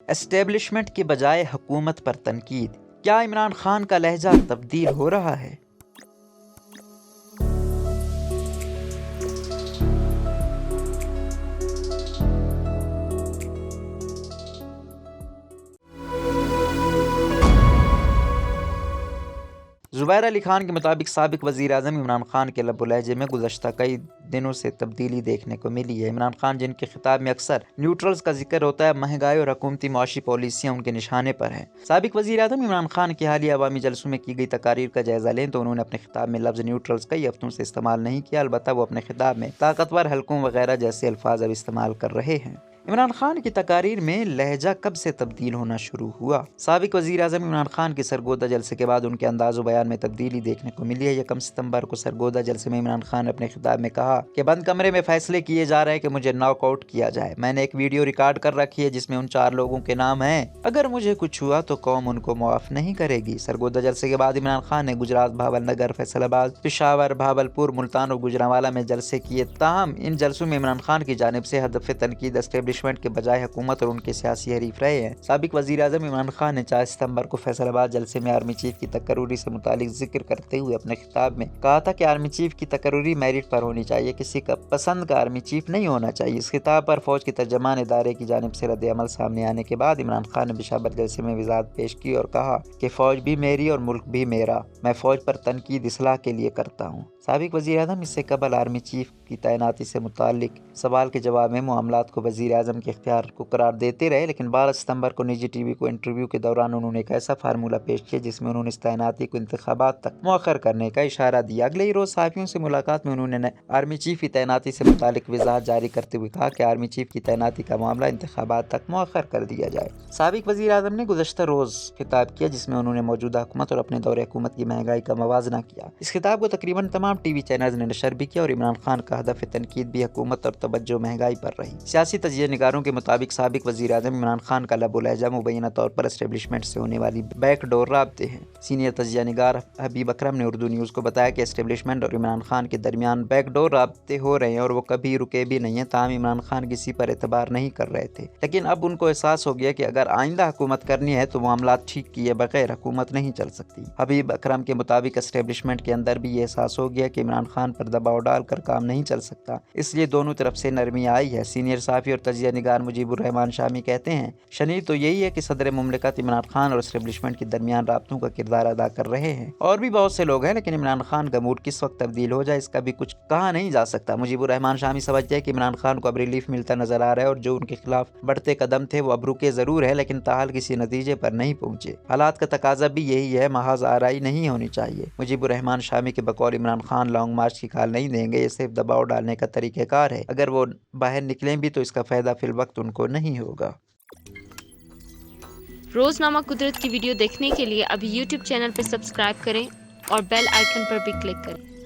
Establishment کے بجائے حکومت پر تنقید، کیا عمران خان کا لہجہ تبدیل ہو رہا ہے؟ زبیر علی خان کے مطابق سابق وزیر اعظم عمران خان کے لب و لہجے میں گزشتہ کئی دنوں سے تبدیلی دیکھنے کو ملی ہے۔ عمران خان، جن کے خطاب میں اکثر نیوٹرلز کا ذکر ہوتا ہے، مہنگائی اور حکومتی معاشی پالیسیاں ان کے نشانے پر ہیں۔ سابق وزیر اعظم عمران خان کی حالیہ عوامی جلسوں میں کی گئی تقاریر کا جائزہ لیں تو انہوں نے اپنے خطاب میں لفظ نیوٹرلز کئی ہفتوں سے استعمال نہیں کیا، البتہ وہ اپنے خطاب میں طاقتور حلقوں وغیرہ جیسے الفاظ اب استعمال کر رہے ہیں۔ عمران خان کی تقاریر میں لہجہ کب سے تبدیل ہونا شروع ہوا؟ سابق وزیر اعظم عمران خان کے سرگودہ جلسے کے بعد ان کے انداز و بیان میں تبدیلی دیکھنے کو ملی ہے۔ 1 ستمبر کو سرگودہ جلسے میں عمران خان نے اپنے خطاب میں کہا کہ بند کمرے میں فیصلے کیے جا رہے ہیں کہ مجھے ناک آؤٹ کیا جائے۔ میں نے ایک ویڈیو ریکارڈ کر رکھی ہے جس میں ان 4 لوگوں کے نام ہیں۔ اگر مجھے کچھ ہوا تو قوم ان کو معاف نہیں کرے گی۔ سرگودہ جلسے کے بعد عمران خان نے گجرات، بھاول نگر، فیصل آباد، پشاور، بھاولپور، ملتان اور گوجرانوالہ میں جلسے کیے، تاہم ان جلسوں میں عمران خان کی جانب سے ہدف تنقید اسٹیبلشمنٹ کے بجائے حکومت اور ان کے سیاسی حریف رہے ہیں۔ سابق وزیر اعظم عمران خان نے 4 ستمبر کو فیصل آباد جلسے میں آرمی چیف کی تقرری سے متعلق ذکر کرتے ہوئے اپنے خطاب میں کہا تھا کہ آرمی چیف کی تقرری میرٹ پر ہونی چاہیے، کسی کا پسند کا آرمی چیف نہیں ہونا چاہیے۔ اس خطاب پر فوج کے ترجمان ادارے کی جانب سے رد عمل سامنے آنے کے بعد عمران خان نے پشاور جلسے میں وضاحت پیش کی اور کہا کہ فوج بھی میری اور ملک بھی میرا، میں فوج پر تنقید اصلاح کے لیے کرتا ہوں۔ سابق وزیر اعظم اس سے قبل آرمی چیف کی تعیناتی سے متعلق سوال کے جواب میں معاملات کو وزیر اعظم کے اختیار کو قرار دیتے رہے، لیکن 12 ستمبر کو نجی ٹی وی کو انٹرویو کے دوران انہوں نے ایک ایسا فارمولہ پیش کیا جس میں انہوں نے اس تعیناتی کو انتخابات تک مؤخر کرنے کا اشارہ دیا۔ اگلے ہی روز صحافیوں سے ملاقات میں انہوں نے آرمی چیف کی تعیناتی سے متعلق وضاحت جاری کرتے ہوئے کہا کہ آرمی چیف کی تعیناتی کا معاملہ انتخابات تک مؤخر کر دیا جائے۔ سابق وزیر اعظم نے گزشتہ روز خطاب کیا جس میں انہوں نے موجودہ حکومت اور اپنے دور حکومت کی مہنگائی کا موازنہ کیا۔ اس خطاب کو تقریباً تمام ٹی وی چینلز نے نشر بھی کیا اور عمران خان کا ہدف تنقید بھی حکومت اور توجہ مہنگائی پر رہی۔ سیاسی تجزیہ نگاروں کے مطابق سابق وزیر اعظم عمران خان کا لب و لہجہ مبینہ طور پر اسٹیبلشمنٹ سے ہونے والی بیک ڈور رابطے ہیں۔ سینئر تجزیہ نگار حبیب اکرم نے اردو نیوز کو بتایا کہ اسٹیبلشمنٹ اور عمران خان کے درمیان بیک ڈور رابطے ہو رہے ہیں اور وہ کبھی رکے بھی نہیں ہیں، تاہم عمران خان کسی پر اعتبار نہیں کر رہے تھے، لیکن اب ان کو احساس ہو گیا کہ اگر آئندہ حکومت کرنی ہے تو معاملات ٹھیک کیے بغیر حکومت نہیں چل سکتی۔ حبیب اکرم کے مطابق اسٹیبلشمنٹ کے اندر بھی یہ احساس ہو گیا کہ عمران خان پر دباؤ ڈال کر کام نہیں چل سکتا، اس لیے دونوں طرف سے نرمی آئی ہے۔ سینئر صحافی اور تجزیہ نگار مجیب الرحمان شامی کہتے ہیں شنید تو یہی ہے کہ صدر مملکت عمران خان اور اسٹیبلشمنٹ کے درمیان رابطوں کا کردار ادا کر رہے ہیں۔ اور بھی بہت سے لوگ ہیں، لیکن عمران خان کا موڈ کس وقت تبدیل ہو جائے اس کا بھی کچھ کہا نہیں جا سکتا۔ مجیب الرحمان شامی سمجھتے ہیں کہ عمران خان کو اب ریلیف ملتا نظر آ رہا ہے اور جو ان کے خلاف بڑھتے قدم تھے وہ اب رکے ضرور ہے لیکن تاحال کسی نتیجے پر نہیں پہنچے۔ حالات کا تقاضا بھی یہی ہے، محض آرائی نہیں ہونی چاہیے۔ مجیب الرحمان شامی کے بقول عمران خان لانگ مارچ کی کال نہیں دیں گے، یہ صرف دباؤ ڈالنے کا طریقہ کار ہے، اگر وہ باہر نکلیں بھی تو اس کا فائدہ فی الوقت ان کو نہیں ہوگا۔ روزنامہ قدرت کی ویڈیو دیکھنے کے لیے ابھی یوٹیوب چینل پر سبسکرائب کریں اور بیل آئیکن پر بھی کلک کریں۔